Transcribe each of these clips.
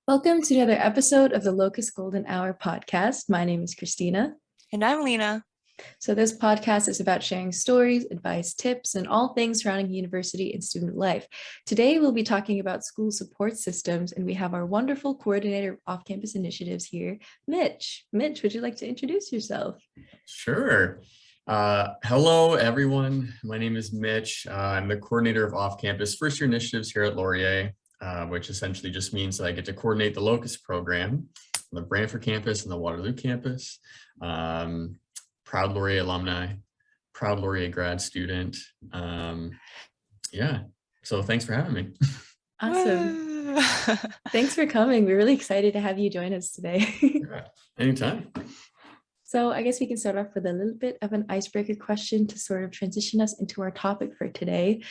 Welcome to another episode of the LOCUS Golden Hour podcast. My name is Kristina. And I'm Lina. So, this podcast is about sharing stories, advice, tips, and all things surrounding university and student life. Today, we'll be talking about school support systems, and we have our wonderful coordinator of off campus initiatives here, Mitch. Mitch, would you like to introduce yourself? Sure. Hello, everyone. My name is Mitch. I'm the coordinator of off-campus first-year initiatives here at Laurier, which essentially just means that I get to coordinate the LOCUS program on the Brantford campus and the Waterloo campus. Proud Laurier alumni, proud Laurier grad student. Yeah, so thanks for having me. Awesome. Thanks for coming. We're really excited to have you join us today. Yeah, anytime. So I guess we can start off with a little bit of an icebreaker question to sort of transition us into our topic for today.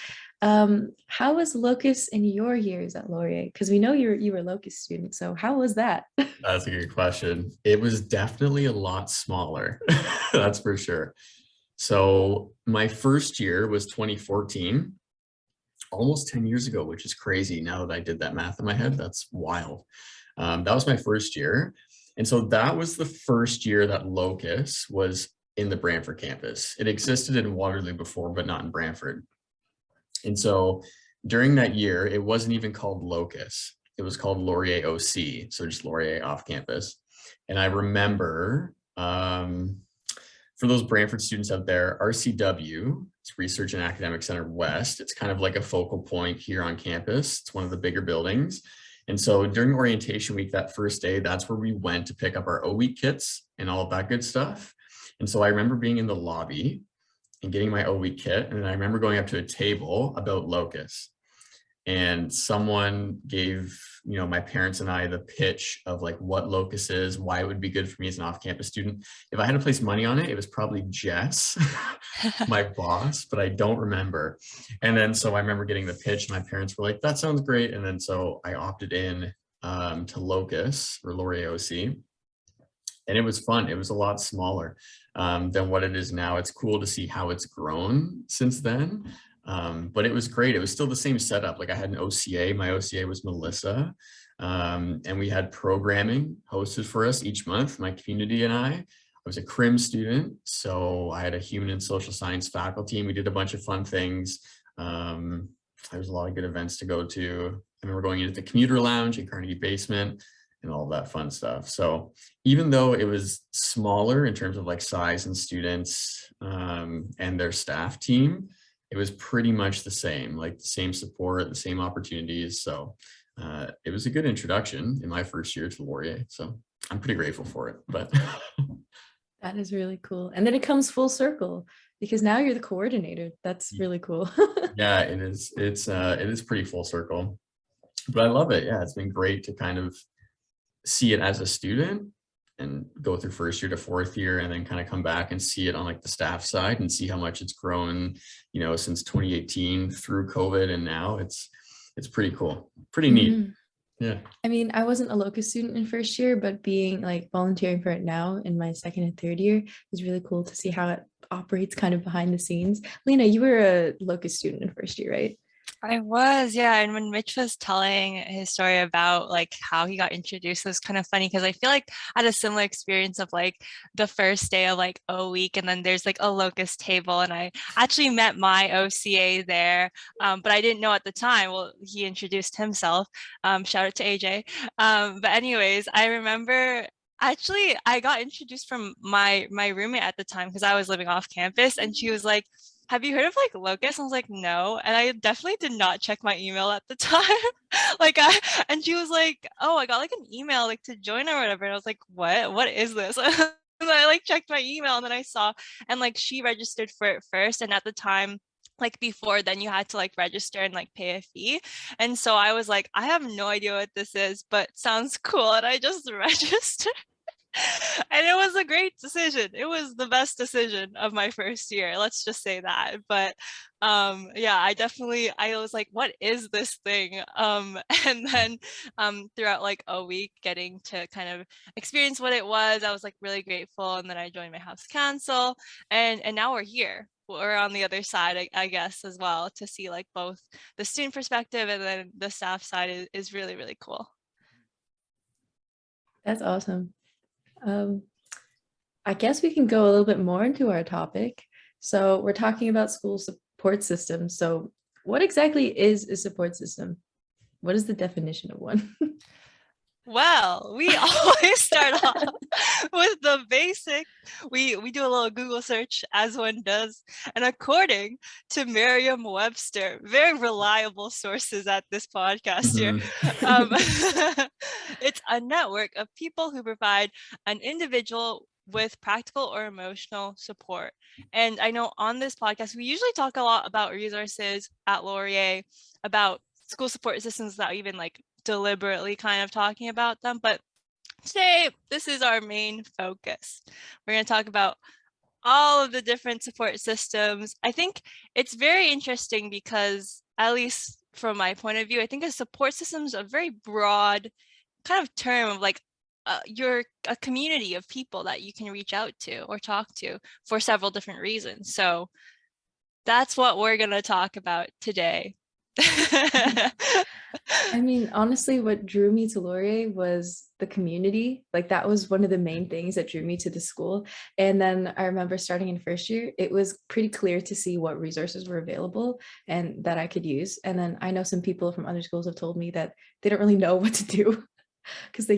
How was LOCUS in your years at Laurier? Because we know you were a LOCUS student, so how was that? That's a good question. It was definitely a lot smaller, that's for sure. So my first year was 2014, almost 10 years ago, which is crazy now that I did that math in my head. That's wild. That was my first year. And so that was the first year that LOCUS was in the Brantford campus. It existed in Waterloo before, but not in Brantford. And so during that year, it wasn't even called LOCUS. It was called Laurier OC, so just Laurier off campus. And I remember, for those Brantford students out there, RCW, it's Research and Academic Center West. It's kind of like a focal point here on campus. It's one of the bigger buildings. And so during orientation week, that first day, that's where we went to pick up our O-Week kits and all of that good stuff. And so I remember being in the lobby and getting my O-Week kit. And I remember going up to a table about LOCUS. And someone gave, my parents and I the pitch of like what LOCUS is, why it would be good for me as an off-campus student. If I had to place money on it, it was probably Jess, my boss, but I don't remember. And then so I remember getting the pitch. My parents were like, that sounds great. And then so I opted in to LOCUS or Laurier OC. And it was fun. It was a lot smaller than what it is now. It's cool to see how it's grown since then. But it was great. It was still the same setup. Like I had an OCA. My OCA was Melissa. And we had programming hosted for us each month, my community and I. I was a CRIM student, so I had a human and social science faculty, and we did a bunch of fun things. There was a lot of good events to go to. I remember going into the commuter lounge in Carnegie Basement and all that fun stuff. So even though it was smaller in terms of like size and students and their staff team, it was pretty much the same, like the same support, the same opportunities. So it was a good introduction in my first year to Laurier. So I'm pretty grateful for it, but. That is really cool. And then it comes full circle because now you're the coordinator. That's really cool. Yeah, it is. It is pretty full circle, but I love it. Yeah, it's been great to kind of see it as a student and go through first year to fourth year and then kind of come back and see it on like the staff side and see how much it's grown, since 2018 through COVID. And now it's pretty cool, pretty neat. Mm-hmm. Yeah. I mean, I wasn't a LOCUS student in first year, but being like volunteering for it now in my second and third year is really cool to see how it operates kind of behind the scenes. Lina, you were a LOCUS student in first year, right? I was, yeah. And when Mitch was telling his story about like how he got introduced, it was kind of funny because I feel like I had a similar experience of like the first day of like O-Week, and then there's like a LOCUS table, and I actually met my OCA there, but I didn't know at the time. Well, he introduced himself. Shout out to AJ. But anyways, I remember actually I got introduced from my roommate at the time because I was living off campus, and she was like, have you heard of like LOCUS? I was like, no. And I definitely did not check my email at the time. And she was like, oh, I got like an email like to join or whatever. And I was like, what is this? And I like checked my email, and then I saw, and like she registered for it first. And at the time, like before then, you had to like register and like pay a fee. And so I was like, I have no idea what this is, but sounds cool. And I just registered. And it was a great decision. It was the best decision of my first year. Let's just say that. But yeah, I was like, what is this thing? And then throughout like a week getting to kind of experience what it was, I was like really grateful. And then I joined my house council, and now we're here. We're on the other side, I guess, as well, to see like both the student perspective and then the staff side is really, really cool. That's awesome. I guess we can go a little bit more into our topic. So we're talking about school support systems. So what exactly is a support system? What is the definition of one? Well, we always start off with the basic. We do a little Google search, as one does, and according to Merriam-Webster, very reliable sources at this podcast here, it's a network of people who provide an individual with practical or emotional support. And I know on this podcast, we usually talk a lot about resources at Laurier, about school support systems that even like deliberately kind of talking about them, but today this is our main focus. We're going to talk about all of the different support systems. I think it's very interesting because, at least from my point of view, I think a support system is a very broad kind of term of like you're a community of people that you can reach out to or talk to for several different reasons. So that's what we're going to talk about today. I mean, honestly, what drew me to Laurier was the community. Like that was one of the main things that drew me to the school. And then I remember starting in first year, it was pretty clear to see what resources were available and that I could use. And then I know some people from other schools have told me that they don't really know what to do because they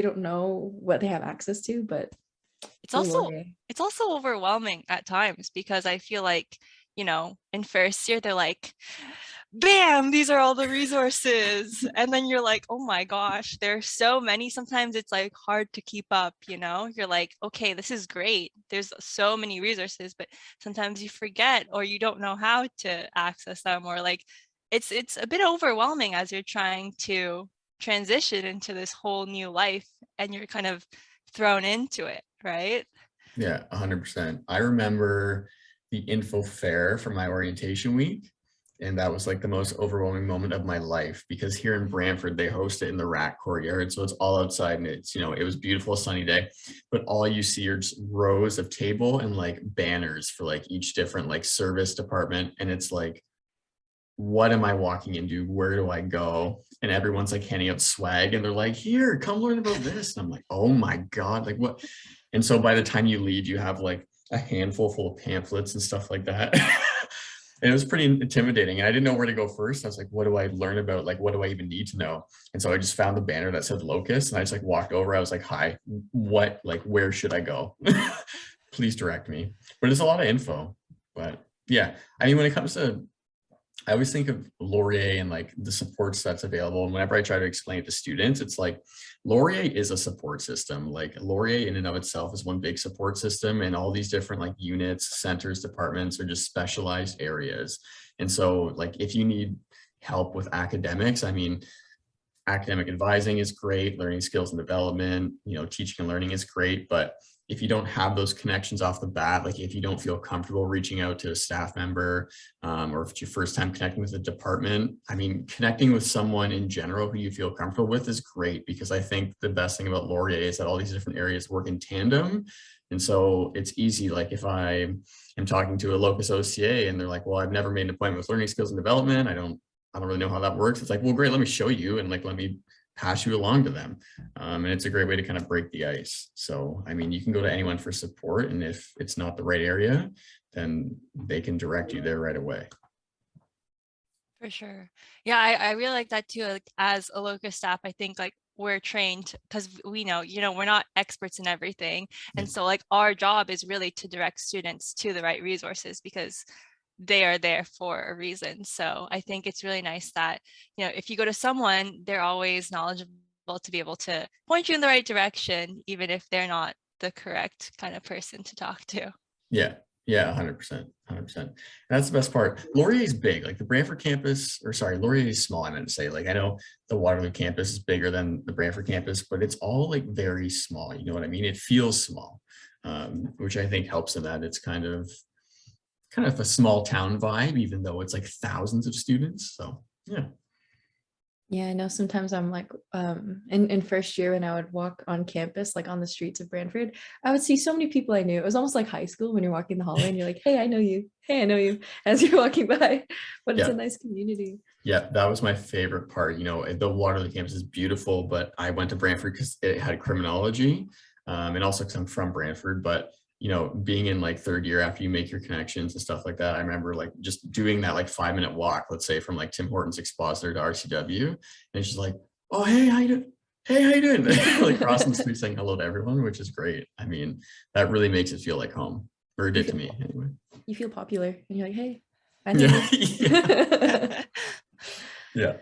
don't know what they have access to, but it's also overwhelming at times because I feel like, you know, in first year, they're like, bam, these are all the resources. And then you're like, oh my gosh, there's so many. Sometimes it's like hard to keep up, you know, you're like, okay, this is great. There's so many resources, but sometimes you forget or you don't know how to access them, or like it's a bit overwhelming as you're trying to transition into this whole new life and you're kind of thrown into it, right? Yeah, 100%. I remember the info fair for my orientation week. And that was like the most overwhelming moment of my life because here in Brantford, they host it in the RAC courtyard. So it's all outside and it's, you know, it was a beautiful sunny day, but all you see are just rows of table and like banners for like each different like service department. And it's like, what am I walking into? Where do I go? And everyone's like handing out swag and they're like, here, come learn about this. And I'm like, oh my God, like what? And so by the time you leave, you have like a handful full of pamphlets and stuff like that. And it was pretty intimidating. And I didn't know where to go first. I was like, what do I learn about? Like, what do I even need to know? And so I just found the banner that said LOCUS and I just like walked over. I was like, hi, what, like, where should I go? Please direct me. But it's a lot of info. But yeah, I mean, when it comes to, I always think of Laurier and like the supports that's available. And whenever I try to explain it to students, it's like Laurier is a support system. Like Laurier in and of itself is one big support system, and all these different like units, centers, departments are just specialized areas. And so like if you need help with academics, I mean, academic advising is great, learning skills and development, you know, teaching and learning is great, but if you don't have those connections off the bat, like if you don't feel comfortable reaching out to a staff member, or if it's your first time connecting with a department, I mean, connecting with someone in general who you feel comfortable with is great, because I think the best thing about Laurier is that all these different areas work in tandem. And so it's easy. Like if I am talking to a LOCUS OCA and they're like, well, I've never made an appointment with learning skills and development. I don't really know how that works. It's like, well, great, let me show you and like, let me pass you along to them. And it's a great way to kind of break the ice. So, I mean, you can go to anyone for support, and if it's not the right area, then they can direct you there right away. For sure. Yeah, I really like that too. Like, as a LOCUS staff, I think like we're trained because we know, you know, we're not experts in everything. And so like our job is really to direct students to the right resources because they are there for a reason. So I think it's really nice that, you know, if you go to someone, they're always knowledgeable to be able to point you in the right direction, even if they're not the correct kind of person to talk to. Yeah. Yeah, 100%, 100%. That's the best part. Laurier is big, like the Brantford campus, or sorry, Laurier is small, I meant to say. Like I know the Waterloo campus is bigger than the Brantford campus, but it's all like very small. You know what I mean? It feels small, which I think helps in that it's kind of a small town vibe, even though it's like thousands of students. So yeah. Yeah, I know sometimes I'm like, in first year when I would walk on campus, like on the streets of Brantford, I would see so many people I knew. It was almost like high school when you're walking the hallway and you're like, hey, I know you. Hey, I know you, as you're walking by. But it's a Yeah. nice community. Yeah, that was my favorite part. You know, the Waterloo campus is beautiful, but I went to Brantford because it had criminology, and also because I'm from Brantford. But you know, being in like third year after you make your connections and stuff like that, I remember like just doing that like 5 minute walk, let's say from like Tim Hortons Expositor to RCW, and it's just like, oh hey, how you doing? Hey, how you doing? Like crossing the street saying hello to everyone, which is great. I mean, that really makes it feel like home, or it You did to feel me anyway. you feel popular and you're like, hey, I know Yeah, you. yeah, yeah.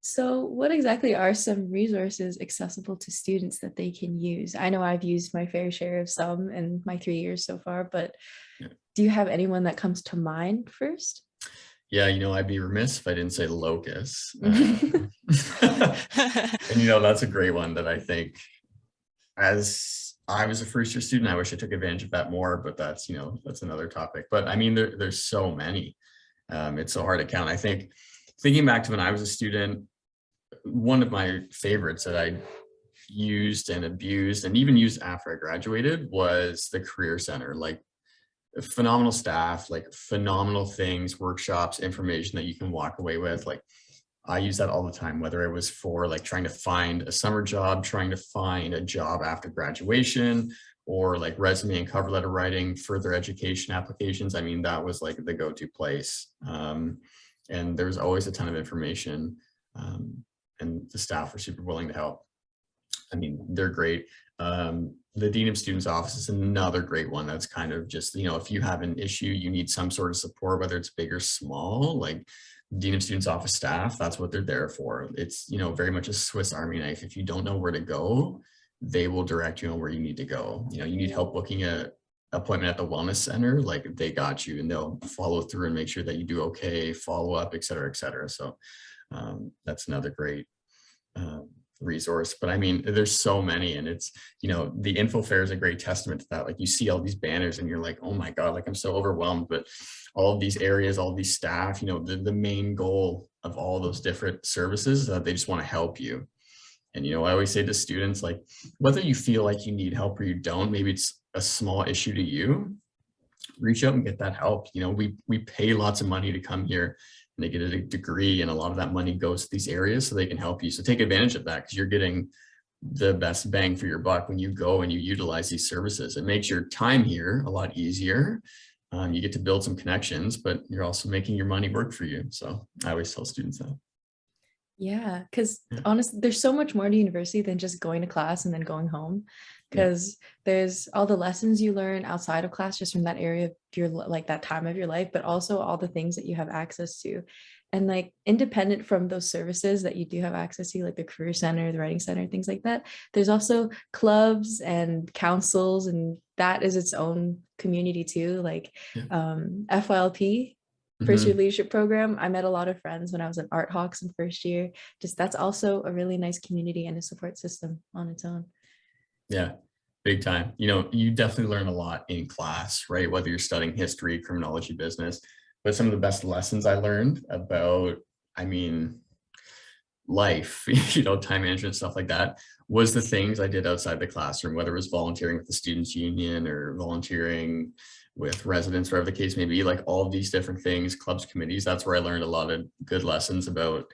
So, what exactly are some resources accessible to students that they can use? I know I've used my fair share of some in my 3 years so far, but Yeah. do you have anyone that comes to mind first? Yeah, you know, I'd be remiss if I didn't say locus. And you know, that's a great one that I think as I was a first year student, I wish I took advantage of that more, but that's, you know, that's another topic. But I mean, there's so many. It's so hard to count. I think thinking back to when I was a student, one of my favorites that I used and abused and even used after I graduated was the Career Center. Like phenomenal staff, like phenomenal things, workshops, information that you can walk away with. Like I use that all the time, whether it was for like trying to find a summer job, trying to find a job after graduation, or like resume and cover letter writing, further education applications. I mean, that was like the go-to place. And there was always a ton of information, and the staff were super willing to help. I mean, they're great. The Dean of Students Office is another great one. That's kind of just, you know, if you have an issue, you need some sort of support, whether it's big or small, like Dean of Students Office staff, that's what they're there for. It's, you know, very much a Swiss Army knife. If you don't know where to go, they will direct you on where you need to go. You know, you need help booking a appointment at the wellness center, like they got you, and they'll follow through and make sure that you do okay, follow up, et cetera, et cetera. So that's another great resource. But I mean, there's so many, and it's, you know, the info fair is a great testament to that. Like you see all these banners and you're like, oh my God, like I'm so overwhelmed. But all of these areas, all of these staff, you know, the main goal of all those different services is that they just want to help you. And, you know, I always say to students, like, whether you feel like you need help or you don't, maybe it's a small issue to you, reach out and get that help. You know, we pay lots of money to come here, and they get a degree, and a lot of that money goes to these areas so they can help you. So take advantage of that, because you're getting the best bang for your buck when you go and you utilize these services. It makes your time here a lot easier. You get to build some connections, but you're also making your money work for you. So I always tell students that. Yeah, because Yeah. honestly, there's so much more to university than just going to class and then going home. Yeah. Because there's all the lessons you learn outside of class, just from that area of your like that time of your life, but also all the things that you have access to. And like independent from those services that you do have access to, like the career center, the writing center, things like that, there's also clubs and councils, and that is its own community too. Like Yeah. FYLP, first year Mhm. leadership program. I met a lot of friends when I was at Art Hawks in first year. Just that's also a really nice community and a support system on its own. Yeah, big time. You know, you definitely learn a lot in class, right? Whether you're studying history, criminology, business, but some of the best lessons I learned about, I mean, life, you know, time management, stuff like that, was the things I did outside the classroom, whether it was volunteering with the students union or volunteering with residents, wherever the case may be, like all of these different things, clubs, committees. That's where I learned a lot of good lessons about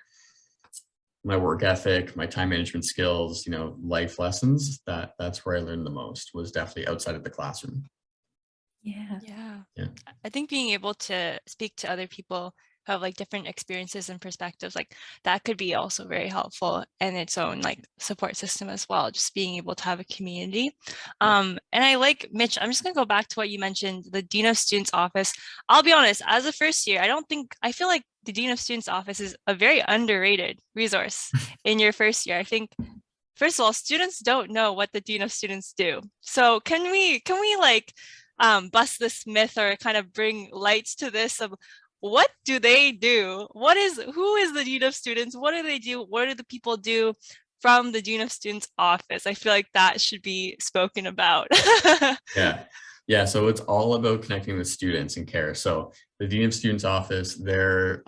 my work ethic, my time management skills, you know, life lessons. That's where I learned the most, was definitely outside of the classroom. Yeah. Yeah. Yeah. I think being able to speak to other people who have like different experiences and perspectives, like that could be also very helpful in its own like support system as well, just being able to have a community. And I like, Mitch, I'm just gonna go back to what you mentioned, the Dean of Students Office. I'll be honest, as a first year, I feel like the Dean of Students Office is a very underrated resource in your first year. I think first of all, students don't know what the Dean of Students do. So can we like bust this myth or kind of bring lights to this of what do they do? Who is the Dean of Students? What do they do? What do the people do from the Dean of Students office? I feel like that should be spoken about. Yeah. Yeah. So it's all about connecting with students and care. So the Dean of Students Office, they're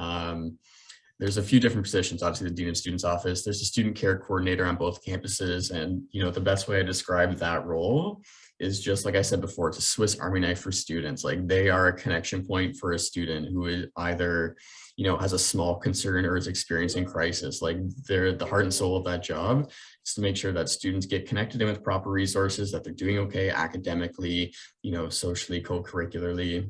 there's a few different positions. Obviously, the Dean of Students office, there's a student care coordinator on both campuses. And, you know, the best way I describe that role is just like I said before, it's a Swiss Army knife for students. Like they are a connection point for a student who is either, you know, has a small concern or is experiencing crisis. Like they're the heart and soul of that job is to make sure that students get connected in with proper resources, that they're doing okay academically, you know, socially, co-curricularly,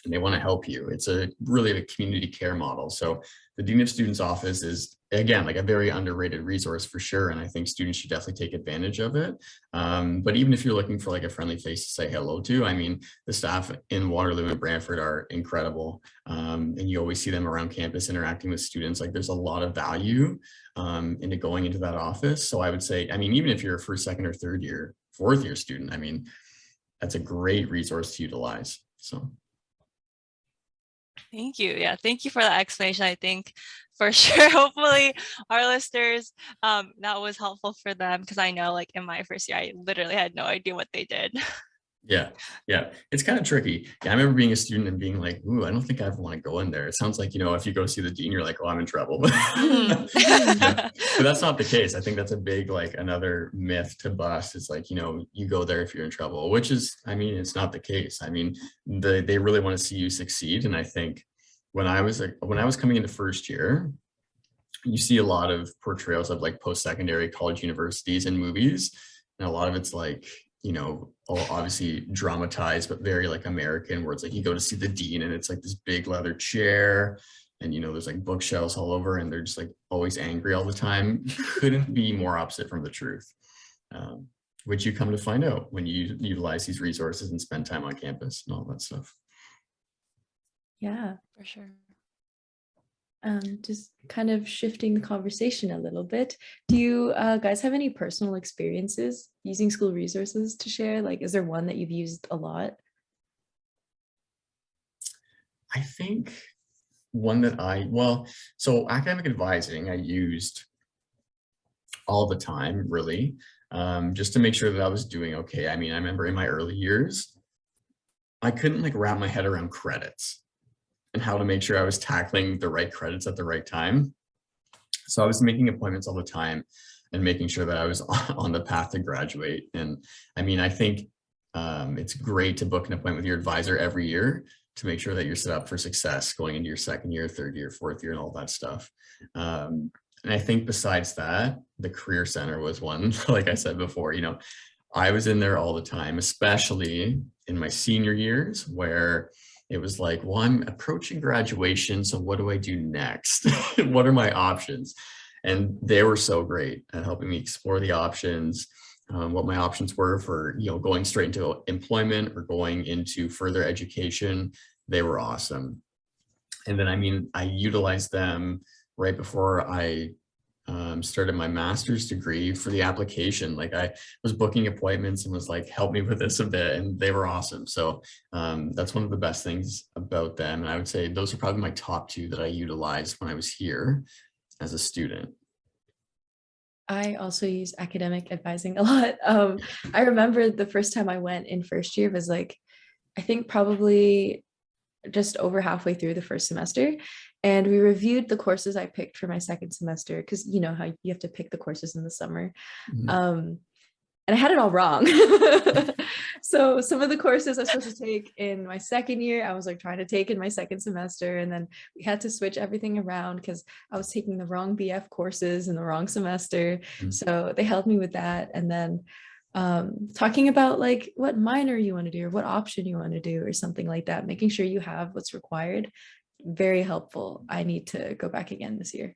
and they want to help you. It's a really a community care model. So the Dean of Students office is, again, like a very underrated resource for sure. And I think students should definitely take advantage of it. But even if you're looking for like a friendly face to say hello to, I mean, the staff in Waterloo and Brantford are incredible. And you always see them around campus interacting with students. Like there's a lot of value into going into that office. So I would say, I mean, even if you're a first, second, or third year, fourth year student, I mean, that's a great resource to utilize. So. Thank you. Yeah, thank you for that explanation. I think for sure, hopefully our listeners, that was helpful for them, because I know like in my first year, I literally had no idea what they did. Yeah, it's kind of tricky. Yeah, I remember being a student and being like, ooh, I don't think I ever want to go in there. It sounds like, you know, if you go see the dean, you're like, oh, I'm in trouble. Yeah. But that's not the case. I think that's a big, like another myth to bust. It's like, you know, you go there if you're in trouble, which is, I mean, it's not the case. I mean, they really want to see you succeed. And I think when I was coming into first year, you see a lot of portrayals of like post-secondary college universities in movies. And a lot of it's like, you know, obviously dramatized, but very like American, where it's like you go to see the dean and it's like this big leather chair and, you know, there's like bookshelves all over and they're just like always angry all the time. Couldn't be more opposite from the truth, which you come to find out when you utilize these resources and spend time on campus and all that stuff. Yeah, For sure. just kind of shifting the conversation a little bit. Do you guys have any personal experiences using school resources to share? Like, is there one that you've used a lot? I think one that so academic advising, I used all the time, really, just to make sure that I was doing okay. I mean, I remember in my early years, I couldn't like wrap my head around credits and how to make sure I was tackling the right credits at the right time. So I was making appointments all the time and making sure that I was on the path to graduate. And I mean, I think it's great to book an appointment with your advisor every year to make sure that you're set up for success going into your second year, third year, fourth year, and all that stuff. And I think besides that, the Career Center was one, like I said before, you know, I was in there all the time, especially in my senior years, where it was like, well, I'm approaching graduation, so what do I do next? What are my options? And they were so great at helping me explore the options, what my options were for, you know, going straight into employment or going into further education. They were awesome. And then, I mean, I utilized them right before I started my master's degree for the application. Like I was booking appointments and was like, help me with this a bit. And they were awesome. So that's one of the best things about them. And I would say those are probably my top two that I utilized when I was here as a student. I also use academic advising a lot. I remember the first time I went in first year was like, I think probably just over halfway through the first semester. And we reviewed the courses I picked for my second semester, because you know how you have to pick the courses in the summer. And I had it all wrong. So some of the courses I was supposed to take in my second year, I was like trying to take in my second semester. And then we had to switch everything around because I was taking the wrong BF courses in the wrong semester. So they helped me with that. And then talking about like what minor you want to do or what option you want to do or something like that, making sure you have what's required. Very helpful. I need to go back again this year.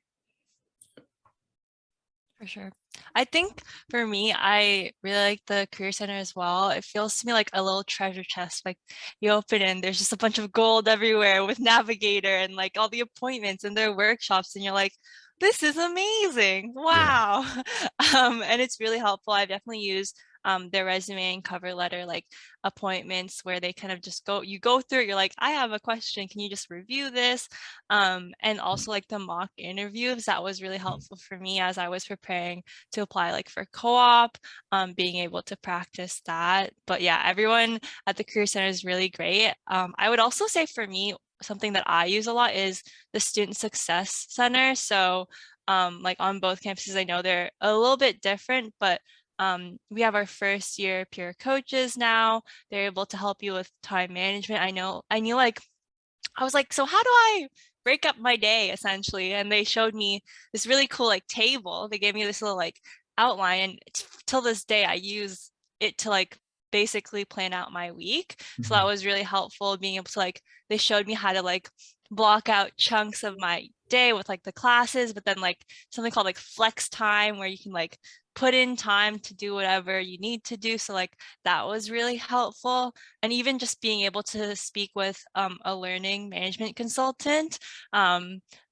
For sure. I think for me, I really like the Career Center as well. It feels to me like a little treasure chest. Like you open it and there's just a bunch of gold everywhere with Navigator and like all the appointments and their workshops. And you're like, this is amazing. Wow. Yeah. And it's really helpful. I've definitely used their resume and cover letter, like appointments where they kind of just you go through it. You're like, I have a question. Can you just review this? And also like the mock interviews, that was really helpful for me as I was preparing to apply like for co-op, being able to practice that. But yeah, everyone at the Career Center is really great. I would also say for me, something that I use a lot is the Student Success Center. So like on both campuses, I know they're a little bit different, but we have our first year peer coaches now. They're able to help you with time management. I knew like, I was like, so how do I break up my day essentially? And they showed me this really cool like table. They gave me this little like outline, and till this day I use it to like basically plan out my week. So that was really helpful, being able to like, they showed me how to like block out chunks of my day with like the classes, but then like something called like flex time, where you can like put in time to do whatever you need to do. So like that was really helpful. And even just being able to speak with a learning management consultant.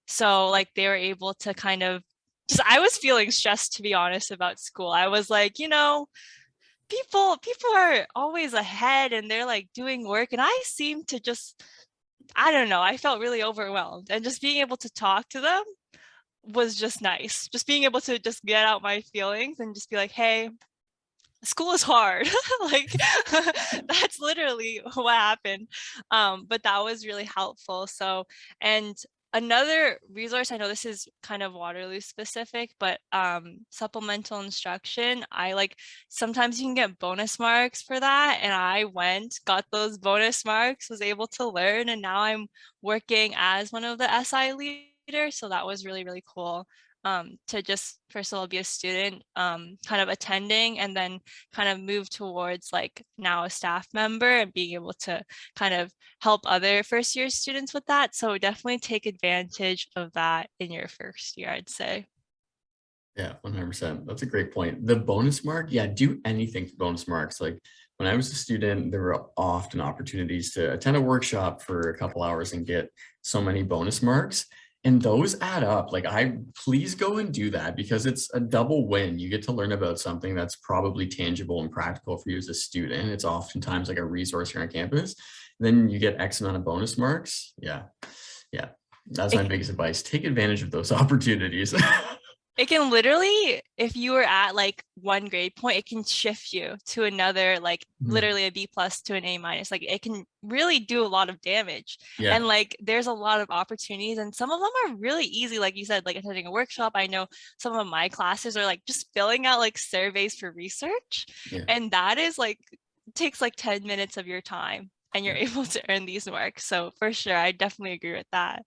So like they were able to kind of just, I was feeling stressed, to be honest, about school. I was like, you know, people are always ahead and they're like doing work, and I seem to just, I don't know, I felt really overwhelmed. And just being able to talk to them was just nice. Just being able to just get out my feelings and just be like, hey, school is hard. Like that's literally what happened. But that was really helpful. So, and another resource, I know this is kind of Waterloo specific, but supplemental instruction, I like, sometimes you can get bonus marks for that. And I got those bonus marks, was able to learn, and now I'm working as one of the SI leaders. So that was really, really cool. To just first of all be a student, kind of attending, and then kind of move towards like now a staff member and being able to kind of help other first year students with that. So definitely take advantage of that in your first year, I'd say. Yeah, 100%. That's a great point. The bonus mark, yeah, do anything for bonus marks. Like when I was a student, there were often opportunities to attend a workshop for a couple hours and get so many bonus marks. And those add up. Like, please go and do that, because it's a double win. You get to learn about something that's probably tangible and practical for you as a student. It's oftentimes like a resource here on campus. Then you get X amount of bonus marks. Yeah. That's my biggest advice. Take advantage of those opportunities. It can literally, if you were at like one grade point, it can shift you to another, like literally a B+ to an A-. Like it can really do a lot of damage. Yeah. And like there's a lot of opportunities, and some of them are really easy. Like you said, like attending a workshop. I know some of my classes are like just filling out like surveys for research. Yeah. And that is like, takes like 10 minutes of your time, and you're able to earn these marks. So for sure, I definitely agree with that.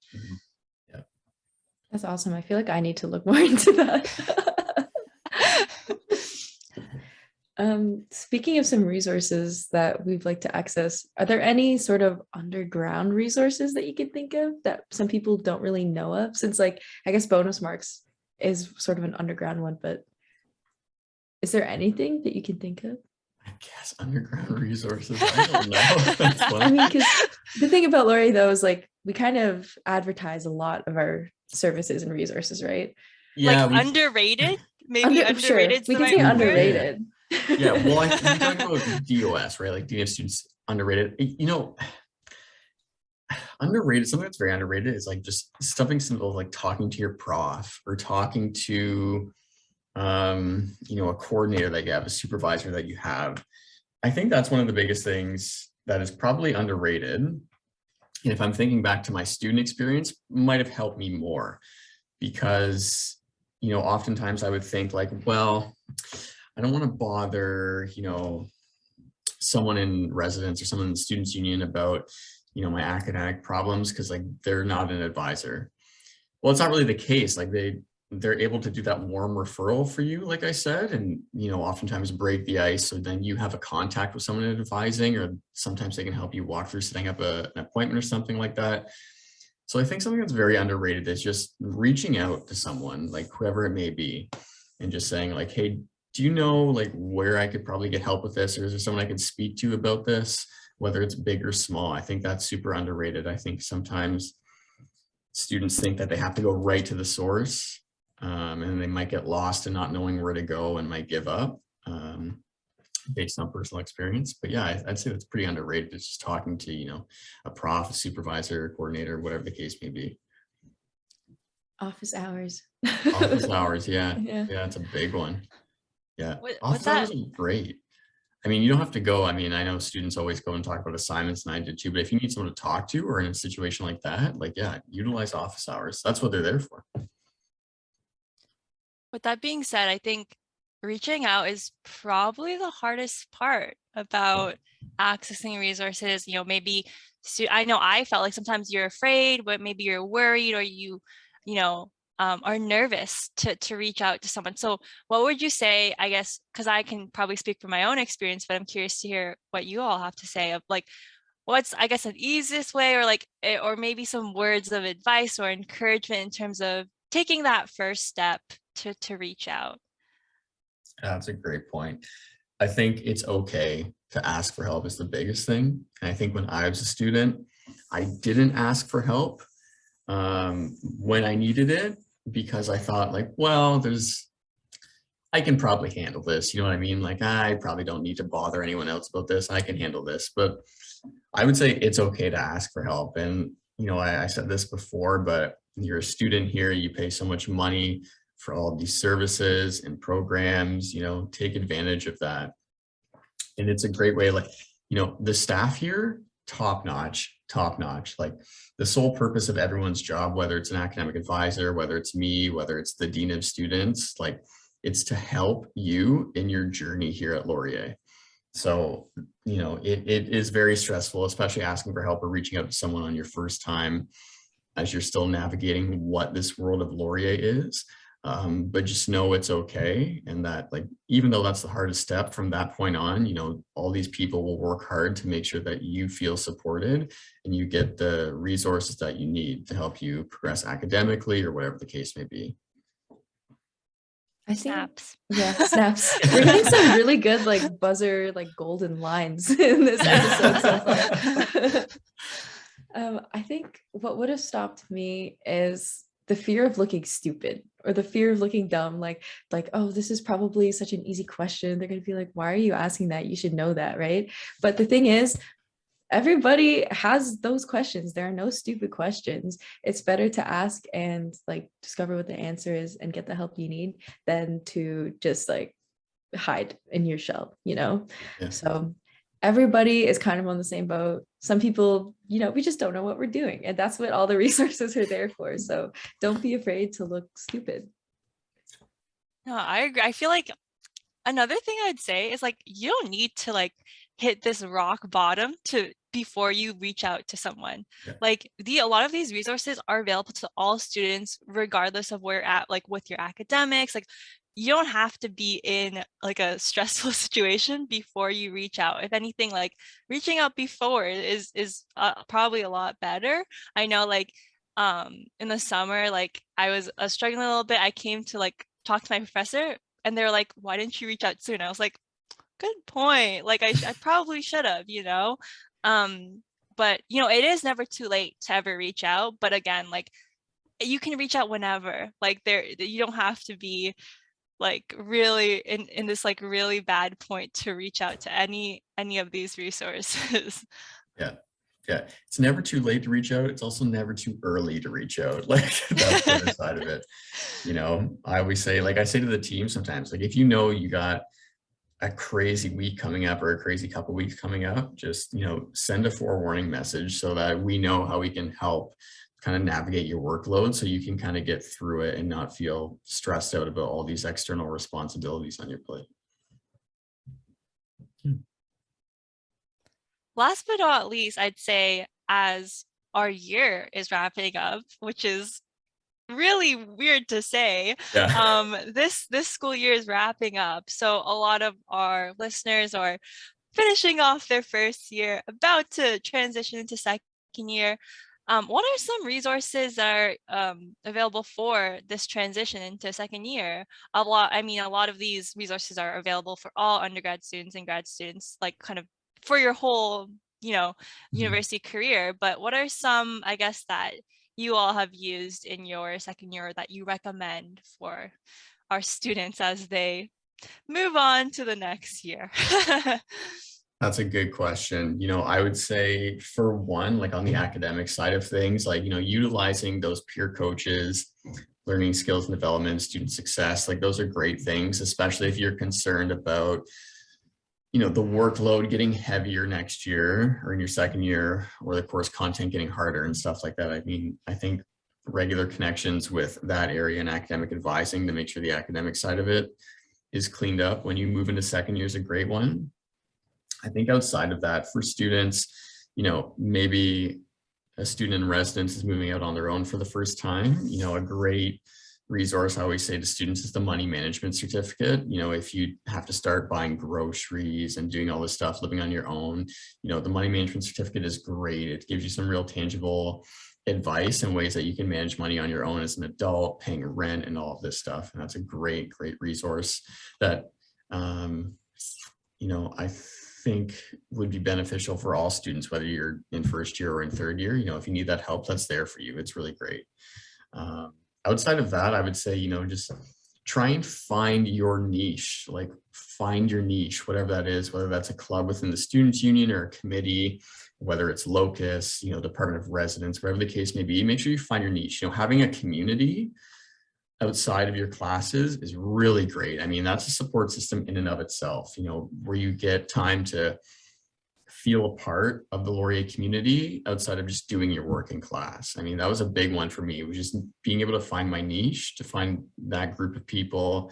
That's awesome. I feel like I need to look more into that. Speaking of some resources that we'd like to access, are there any sort of underground resources that you can think of that some people don't really know of? Since like, I guess bonus marks is sort of an underground one, but is there anything that you can think of? I guess underground resources. I don't know. That's funny. I mean, because the thing about Laurier though is like we kind of advertise a lot of our services and resources, right? Yeah, like underrated, maybe underrated. Sure. We can say underrated. Yeah, well, we talk about DOS, right? Like DNF students underrated. You know, underrated. Something that's very underrated is like just something simple, like talking to your prof or talking to, you know, a coordinator that you have, a supervisor that you have. I think that's one of the biggest things that is probably underrated. And if I'm thinking back to my student experience, might have helped me more, because, you know, oftentimes I would think like, well, I don't want to bother, you know, someone in residence or someone in the students union about, you know, my academic problems, because like they're not an advisor. Well, it's not really the case. Like they're able to do that warm referral for you, like I said, and, you know, oftentimes break the ice. So then you have a contact with someone advising, or sometimes they can help you walk through setting up an appointment or something like that. So I think something that's very underrated is just reaching out to someone, like whoever it may be, and just saying like, hey, do you know like where I could probably get help with this? Or is there someone I could speak to about this, whether it's big or small? I think that's super underrated. I think sometimes students think that they have to go right to the source. And they might get lost in not knowing where to go and might give up based on personal experience. But yeah, I'd say that's pretty underrated. It's just talking to, you know, a prof, a supervisor, coordinator, whatever the case may be. Office hours. Office hours, yeah. Yeah, it's a big one. Yeah, what's office that? hours are great. I mean, you don't have to go. I mean, I know students always go and talk about assignments, and I did too, but if you need someone to talk to or in a situation like that, like, yeah, utilize office hours. That's what they're there for. With that being said, I think reaching out is probably the hardest part about accessing resources. You know, maybe I know I felt like sometimes you're afraid, but maybe you're worried, or you know, are nervous to reach out to someone. So what would you say, I guess, because I can probably speak from my own experience, but I'm curious to hear what you all have to say of like, what's, I guess, an easiest way, or like, or maybe some words of advice or encouragement in terms of taking that first step to reach out. That's a great point. I think it's okay to ask for help is the biggest thing. And I think when I was a student, I didn't ask for help when I needed it, because I thought like, well, I can probably handle this. You know what I mean? Like, I probably don't need to bother anyone else about this. I can handle this. But I would say it's okay to ask for help. And, you know, I said this before, but you're a student here, you pay so much money for all of these services and programs, you know, take advantage of that. And it's a great way, like, you know, the staff here, top notch. Like the sole purpose of everyone's job, whether it's an academic advisor, whether it's me, whether it's the dean of students, like it's to help you in your journey here at Laurier. So, you know, it is very stressful, especially asking for help or reaching out to someone on your first time as you're still navigating what this world of Laurier is. But just know it's okay. And that, like, even though that's the hardest step, from that point on, you know, all these people will work hard to make sure that you feel supported and you get the resources that you need to help you progress academically or whatever the case may be. I think, Snaps. yeah, snaps. We're getting some really good like buzzer, like golden lines in this episode so far. I think what would have stopped me is the fear of looking stupid or the fear of looking dumb, like, oh, this is probably such an easy question. They're going to be like, why are you asking that? You should know that, right? But the thing is, everybody has those questions. There are no stupid questions. It's better to ask and like discover what the answer is and get the help you need than to just like hide in your shell, you know? Yeah. So everybody is kind of on the same boat. Some people, you know, we just don't know what we're doing, and that's what all the resources are there for. So don't be afraid to look stupid. No, I agree. I feel like another thing I'd say is like, you don't need to like hit this rock bottom before you reach out to someone. Yeah. Like a lot of these resources are available to all students, regardless of where you're at, like with your academics. Like you don't have to be in like a stressful situation before you reach out. If anything, like reaching out before is probably a lot better. I know like in the summer, like I was struggling a little bit. I came to like talk to my professor and they were like, why didn't you reach out soon? I was like, good point. Like I probably should have, you know? But you know, it is never too late to ever reach out. But again, like you can reach out whenever. Like you don't have to be like really in this like really bad point to reach out to any of these resources. Yeah. It's never too late to reach out. It's also never too early to reach out. Like that's the other side of it. You know, I always say, like I say to the team sometimes, like if you know you got a crazy week coming up or a crazy couple weeks coming up, just, you know, send a forewarning message so that we know how we can help kind of navigate your workload so you can kind of get through it and not feel stressed out about all these external responsibilities on your plate. Last but not least, I'd say as our year is wrapping up, which is really weird to say, yeah. This school year is wrapping up. So a lot of our listeners are finishing off their first year, about to transition into second year. What are some resources that are available for this transition into second year? A lot of these resources are available for all undergrad students and grad students, like kind of for your whole, you know, university career. But what are some, I guess, that you all have used in your second year that you recommend for our students as they move on to the next year? That's a good question. You know, I would say for one, like on the academic side of things, like, you know, utilizing those peer coaches, learning skills and development, student success, like those are great things, especially if you're concerned about the workload getting heavier next year or in your second year, or the course content getting harder and stuff like that. I mean, I think regular connections with that area in academic advising to make sure the academic side of it is cleaned up when you move into second year is a great one. I think outside of that, for students, maybe a student in residence is moving out on their own for the first time, a great resource I always say to students is the money management certificate. If you have to start buying groceries and doing all this stuff, living on your own, the money management certificate is great. It gives you some real tangible advice and ways that you can manage money on your own as an adult, paying rent and all of this stuff. And that's a great resource that, I think would be beneficial for all students, whether you're in first year or in third year. If you need that help, that's there for you. It's really great. Outside of that, I would say, just try and find your niche, like find your niche, whatever that is, whether that's a club within the Students' Union or a committee, whether it's LOCUS, Department of Residence, whatever the case may be, make sure you find your niche. Having a community outside of your classes is really great. I mean, that's a support system in and of itself, where you get time to feel a part of the Laurier community outside of just doing your work in class. I mean, that was a big one for me. It was just being able to find my niche, to find that group of people,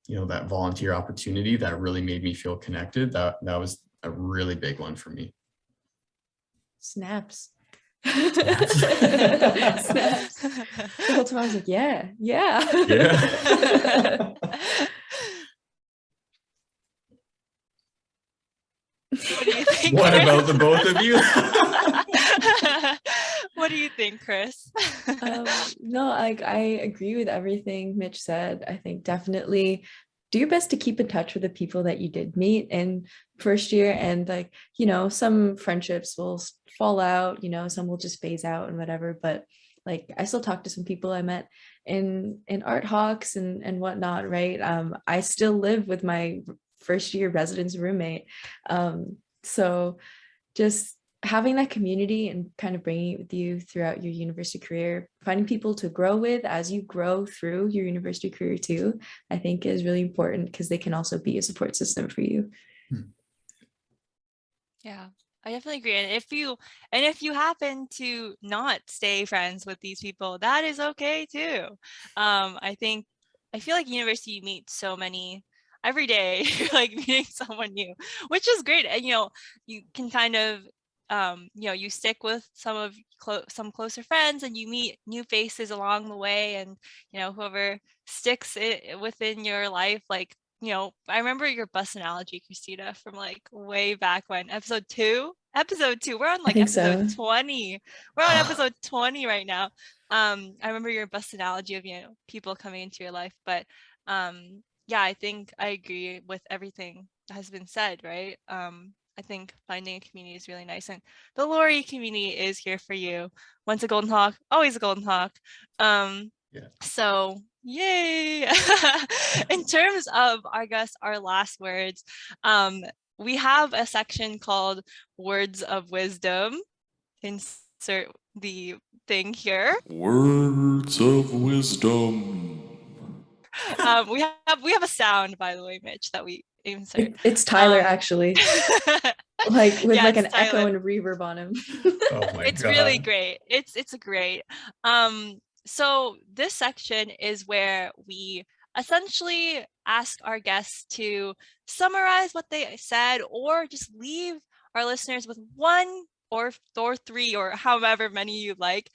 that volunteer opportunity that really made me feel connected. That was a really big one for me. Snaps. Snaps. The whole time I was like, yeah. What do you think? What about the both of you? What do you think, Chris? No, I agree with everything Mitch said. I think definitely do your best to keep in touch with the people that you did meet in first year, and some friendships will fall out, some will just phase out and whatever, but I still talk to some people I met in Art Hawks and whatnot, right? I still live with my first year residence roommate. So just having that community and kind of bringing it with you throughout your university career, finding people to grow with as you grow through your university career too, I think is really important, because they can also be a support system for you. Yeah, I definitely agree. And if you happen to not stay friends with these people, that is okay too. I feel like university, you meet so many every day. You're meeting someone new, which is great. And you can kind of you stick with some closer friends, and you meet new faces along the way, and whoever sticks it within your life, I remember your bus analogy, Kristina, from way back when, episode 2. We're on episode 20. We're on episode 20 right now. I remember your bus analogy of people coming into your life, but yeah, I think I agree with everything that has been said, right? I think finding a community is really nice, and the Laurier community is here for you. Once a Golden Hawk, always a Golden Hawk. So yay! In terms of, I guess, our last words, we have a section called Words of Wisdom. Insert the thing here. Words of wisdom. We have a sound, by the way, Mitch, that we insert. It's Tyler, actually. With an Tyler. echo and reverb on him. Oh my It's God. really great. It's great. So this section is where we essentially ask our guests to summarize what they said, or just leave our listeners with one or 3, or however many you like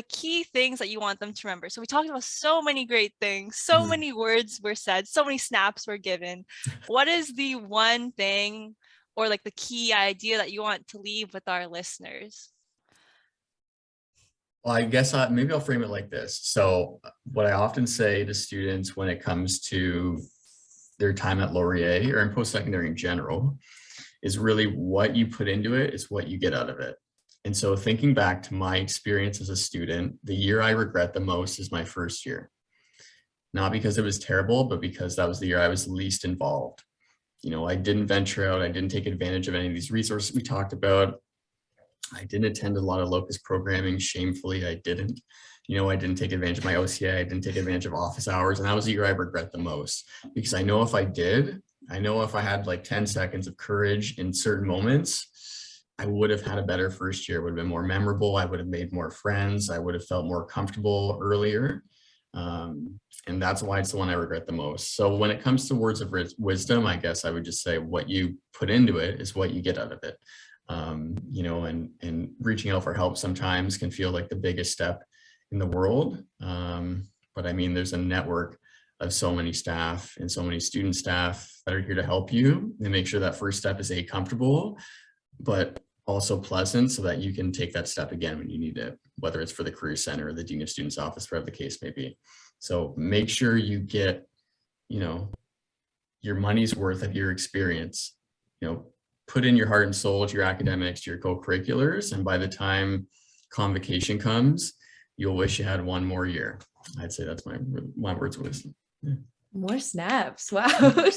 key things that you want them to remember. So we talked about so many great things, so many words were said, so many snaps were given. What is the one thing or the key idea that you want to leave with our listeners? Well, I guess maybe I'll frame it like this. So what I often say to students when it comes to their time at Laurier or in post-secondary in general is really what you put into it is what you get out of it. And so thinking back to my experience as a student, the year I regret the most is my first year. Not because it was terrible, but because that was the year I was least involved. I didn't venture out. I didn't take advantage of any of these resources we talked about. I didn't attend a lot of LOCUS programming. Shamefully, I didn't. I didn't take advantage of my OCA. I didn't take advantage of office hours. And that was the year I regret the most, because I know if I did, I know if I had like 10 seconds of courage in certain moments, I would have had a better first year. It would have been more memorable. I would have made more friends. I would have felt more comfortable earlier. And that's why it's the one I regret the most. So when it comes to words of wisdom, I guess I would just say what you put into it is what you get out of it. You know, and reaching out for help sometimes can feel like the biggest step in the world. But I mean, there's a network of so many staff and so many student staff that are here to help you and make sure that first step is comfortable, but also pleasant, so that you can take that step again when you need it, whether it's for the Career Center or the Dean of Students office, whatever the case may be. So make sure you get, you know, your money's worth of your experience, you know, put in your heart and soul to your academics, to your co-curriculars. And by the time convocation comes, you'll wish you had one more year. I'd say that's my words of wisdom. Yeah. More snaps. Wow.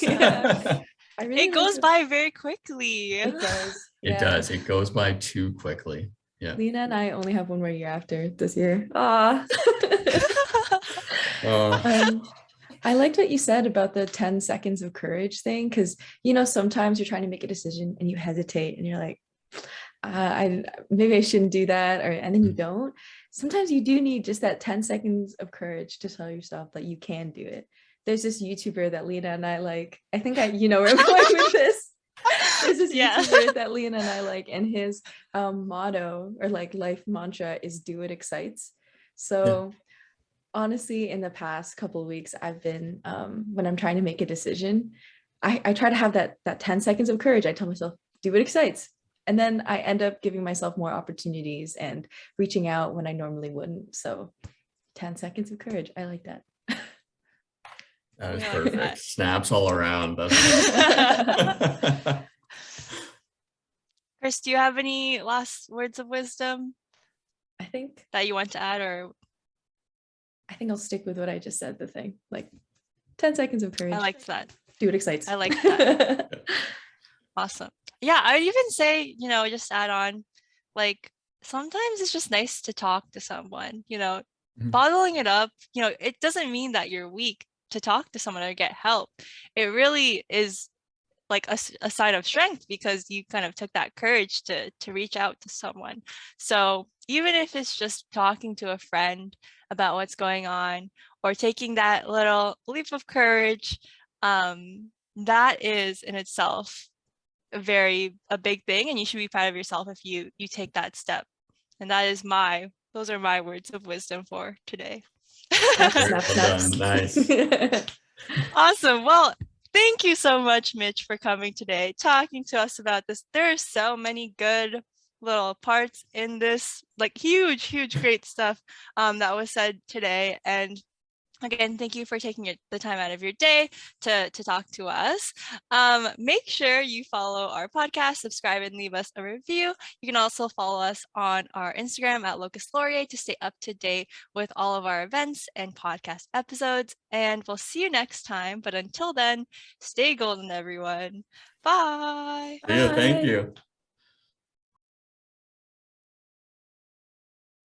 Yeah. It goes by very quickly. It does. It does. It goes by too quickly. Yeah. Lina and I only have one more year after this year. Ah. I liked what you said about the 10 seconds of courage thing, because, you know, sometimes you're trying to make a decision and you hesitate and you're like, maybe I shouldn't do that, and then you don't. Sometimes you do need just that 10 seconds of courage to tell yourself that you can do it. There's this YouTuber that Lina and I like. I think you know where I'm going with this. There's this YouTuber that Lina and I like, and his motto or like life mantra is "Do It Excites." So honestly, in the past couple of weeks, I've been when I'm trying to make a decision, I try to have that 10 seconds of courage. I tell myself, "Do what excites." And then I end up giving myself more opportunities and reaching out when I normally wouldn't. So 10 seconds of courage. I like that. That is perfect. Snaps all around. Chris, do you have any last words of wisdom I think that you want to add, or? I think I'll stick with what I just said, the thing, like 10 seconds of courage. I liked that. Do what excites. I like that. Awesome. Yeah, I'd even say, you know, just add on, like, sometimes it's just nice to talk to someone, you know, bottling it up, you know, it doesn't mean that you're weak to talk to someone or get help. It really is like a sign of strength, because you kind of took that courage to reach out to someone. So even if it's just talking to a friend about what's going on, or taking that little leap of courage, that is in itself a big thing, and you should be proud of yourself if you take that step. And those are my words of wisdom for today. Nice. Awesome. Well, thank you so much, Mitch, for coming today, talking to us about this. There are so many good little parts in this, like huge, great stuff that was said today. And again, thank you for taking the time out of your day to talk to us. Make sure you follow our podcast, subscribe, and leave us a review. You can also follow us on our Instagram at LOCUS Laurier to stay up to date with all of our events and podcast episodes. And we'll see you next time. But until then, stay golden, everyone. Bye. Yeah, thank you.